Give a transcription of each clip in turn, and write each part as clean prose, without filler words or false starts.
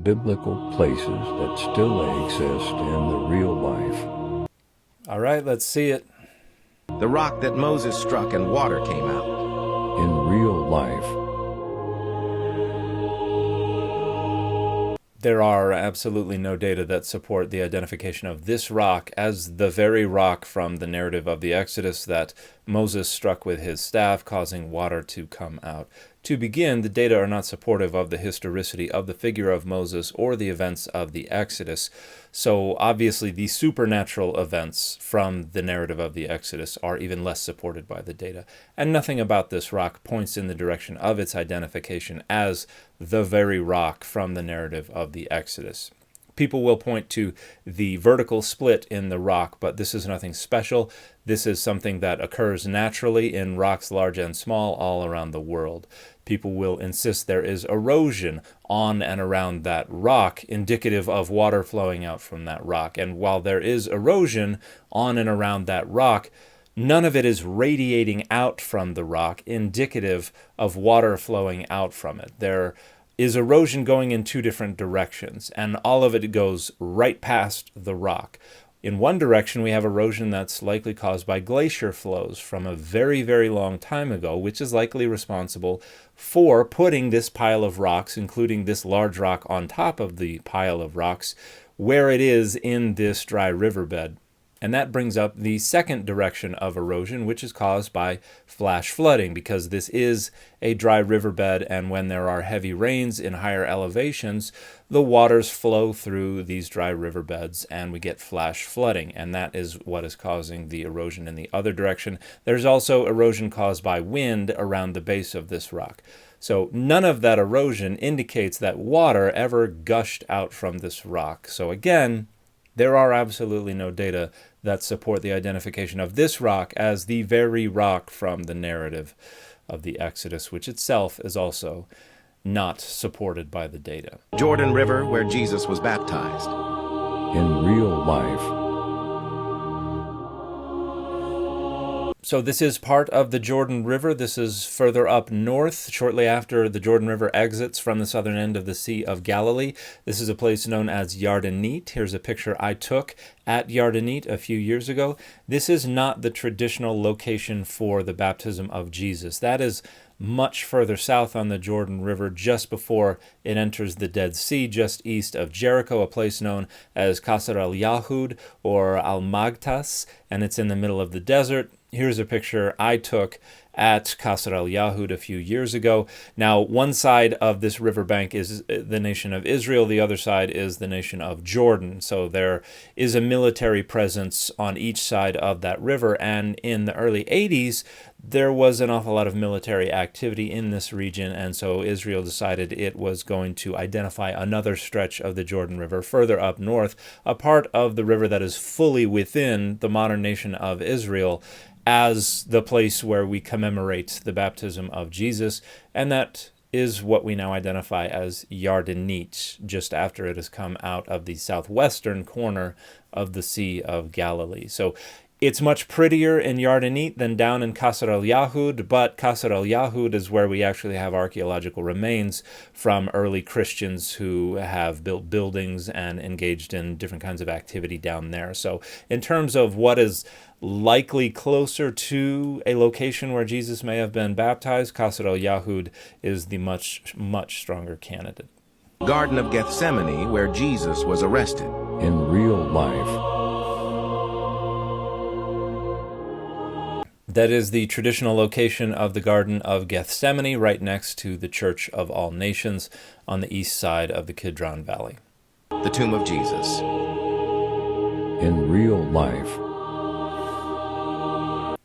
biblical places that still exist in the real life. All right, let's see it. The rock that Moses struck and water came out. In real life. There are absolutely no data that support the identification of this rock as the very rock from the narrative of the Exodus that Moses struck with his staff, causing water to come out. To begin, the data are not supportive of the historicity of the figure of Moses or the events of the Exodus. So obviously the supernatural events from the narrative of the Exodus are even less supported by the data. And nothing about this rock points in the direction of its identification as the very rock from the narrative of the Exodus. People will point to the vertical split in the rock, but this is nothing special. This is something that occurs naturally in rocks large and small all around the world. People will insist there is erosion on and around that rock, indicative of water flowing out from that rock. And while there is erosion on and around that rock, none of it is radiating out from the rock, indicative of water flowing out from it. There is erosion going in two different directions, and all of it goes right past the rock. In one direction, we have erosion that's likely caused by glacier flows from a very, very long time ago, which is likely responsible for putting this pile of rocks, including this large rock on top of the pile of rocks, where it is in this dry riverbed. And that brings up the second direction of erosion, which is caused by flash flooding, because this is a dry riverbed, and when there are heavy rains in higher elevations, the waters flow through these dry riverbeds and we get flash flooding, and that is what is causing the erosion in the other direction. There's also erosion caused by wind around the base of this rock. So none of that erosion indicates that water ever gushed out from this rock. So again, there are absolutely no data that support the identification of this rock as the very rock from the narrative of the Exodus, which itself is also not supported by the data. Jordan River, where Jesus was baptized. In real life. So this is part of the Jordan River. This is further up north, shortly after the Jordan River exits from the southern end of the Sea of Galilee. This is a place known as Yardenit. Here's a picture I took at Yardenit a few years ago. This is not the traditional location for the baptism of Jesus. That is much further south on the Jordan River, just before it enters the Dead Sea, just east of Jericho, a place known as Qasr al-Yahud or Al-Magtas, and it's in the middle of the desert. Here's a picture I took at Qasr al-Yahud a few years ago. Now, one side of this riverbank is the nation of Israel. The other side is the nation of Jordan. So there is a military presence on each side of that river. And in the early 80s, there was an awful lot of military activity in this region. And so Israel decided it was going to identify another stretch of the Jordan River further up north, a part of the river that is fully within the modern nation of Israel, as the place where we commemorate the baptism of Jesus, and that is what we now identify as Yardenit, just after it has come out of the southwestern corner of the Sea of Galilee. So it's much prettier in Yardenit than down in Qasr al-Yahud, but Qasr al-Yahud is where we actually have archaeological remains from early Christians who have built buildings and engaged in different kinds of activity down there. So in terms of what is likely closer to a location where Jesus may have been baptized, Qasr al-Yahud is the much, much stronger candidate. Garden of Gethsemane, where Jesus was arrested. In real life. That is the traditional location of the Garden of Gethsemane, right next to the Church of All Nations on the east side of the Kidron Valley. The tomb of Jesus. In real life.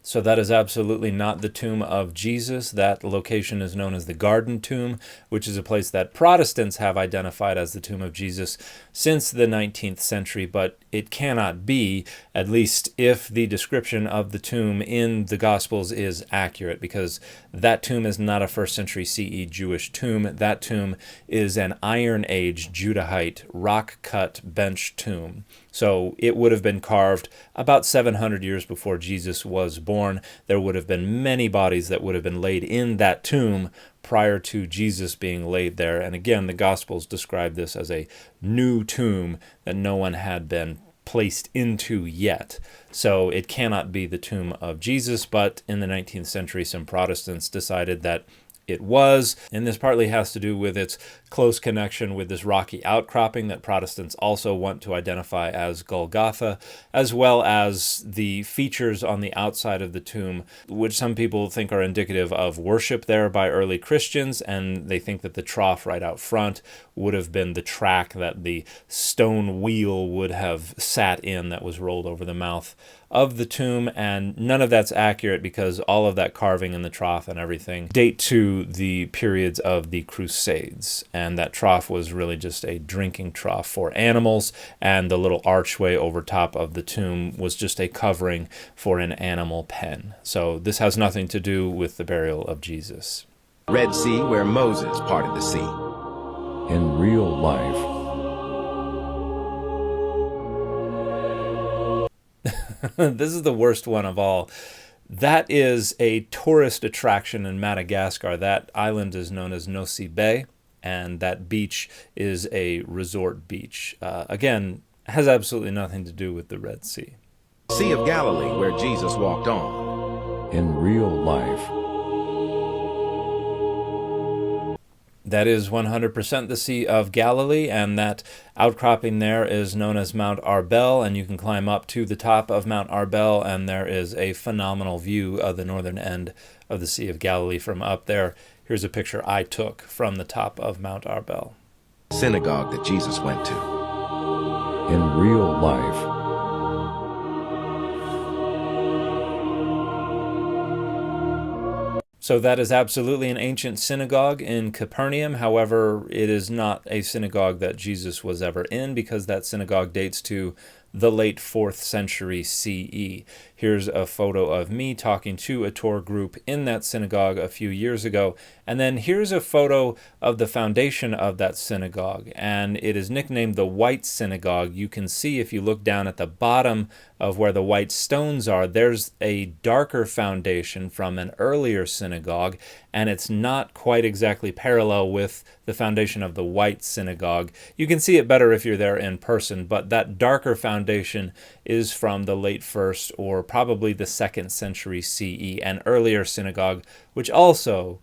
So that is absolutely not the tomb of Jesus. That location is known as the Garden Tomb, which is a place that Protestants have identified as the tomb of Jesus since the 19th century, but it cannot be, at least if the description of the tomb in the Gospels is accurate, because that tomb is not a 1st century CE Jewish tomb. That tomb is an Iron Age Judahite rock-cut bench tomb. So it would have been carved about 700 years before Jesus was born, born, there would have been many bodies that would have been laid in that tomb prior to Jesus being laid there. And again, the Gospels describe this as a new tomb that no one had been placed into yet. So it cannot be the tomb of Jesus, but in the 19th century, some Protestants decided that it was, and this partly has to do with its close connection with this rocky outcropping that Protestants also want to identify as Golgotha, as well as the features on the outside of the tomb, which some people think are indicative of worship there by early Christians, and they think that the trough right out front would have been the track that the stone wheel would have sat in that was rolled over the mouth of the tomb, and none of that's accurate because all of that carving in the trough and everything date to the periods of the Crusades, and that trough was really just a drinking trough for animals, and the little archway over top of the tomb was just a covering for an animal pen. So this has nothing to do with the burial of Jesus. Red Sea where Moses parted the sea. In real life, this is the worst one of all. That is a tourist attraction in Madagascar. That island is known as Nosy Be, and that beach is a resort beach. Again, has absolutely nothing to do with the Red Sea. Sea of Galilee where Jesus walked on. in real life, That is 100% the Sea of Galilee, and that outcropping there is known as Mount Arbel, and you can climb up to the top of Mount Arbel, and there is a phenomenal view of the northern end of the Sea of Galilee from up there. Here's a picture I took from the top of Mount Arbel. Synagogue that Jesus went to. in real life, So that is absolutely an ancient synagogue in Capernaum. However, it is not a synagogue that Jesus was ever in, because that synagogue dates to the late 4th century CE. Here's a photo of me talking to a tour group in that synagogue a few years ago. And then here's a photo of the foundation of that synagogue, and it is nicknamed the White Synagogue. You can see if you look down at the bottom of where the white stones are, there's a darker foundation from an earlier synagogue, and it's not quite exactly parallel with the foundation of the White Synagogue. You can see it better if you're there in person, but that darker foundation is from the late 1st or probably the 2nd century CE, an earlier synagogue, which also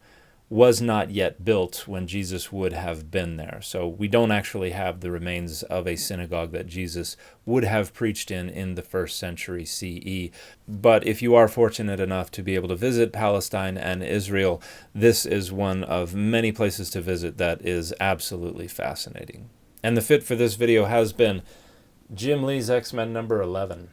was not yet built when Jesus would have been there. So we don't actually have the remains of a synagogue that Jesus would have preached in the 1st century CE. But if you are fortunate enough to be able to visit Palestine and Israel, this is one of many places to visit that is absolutely fascinating. And the fit for this video has been Jim Lee's X-Men number 11.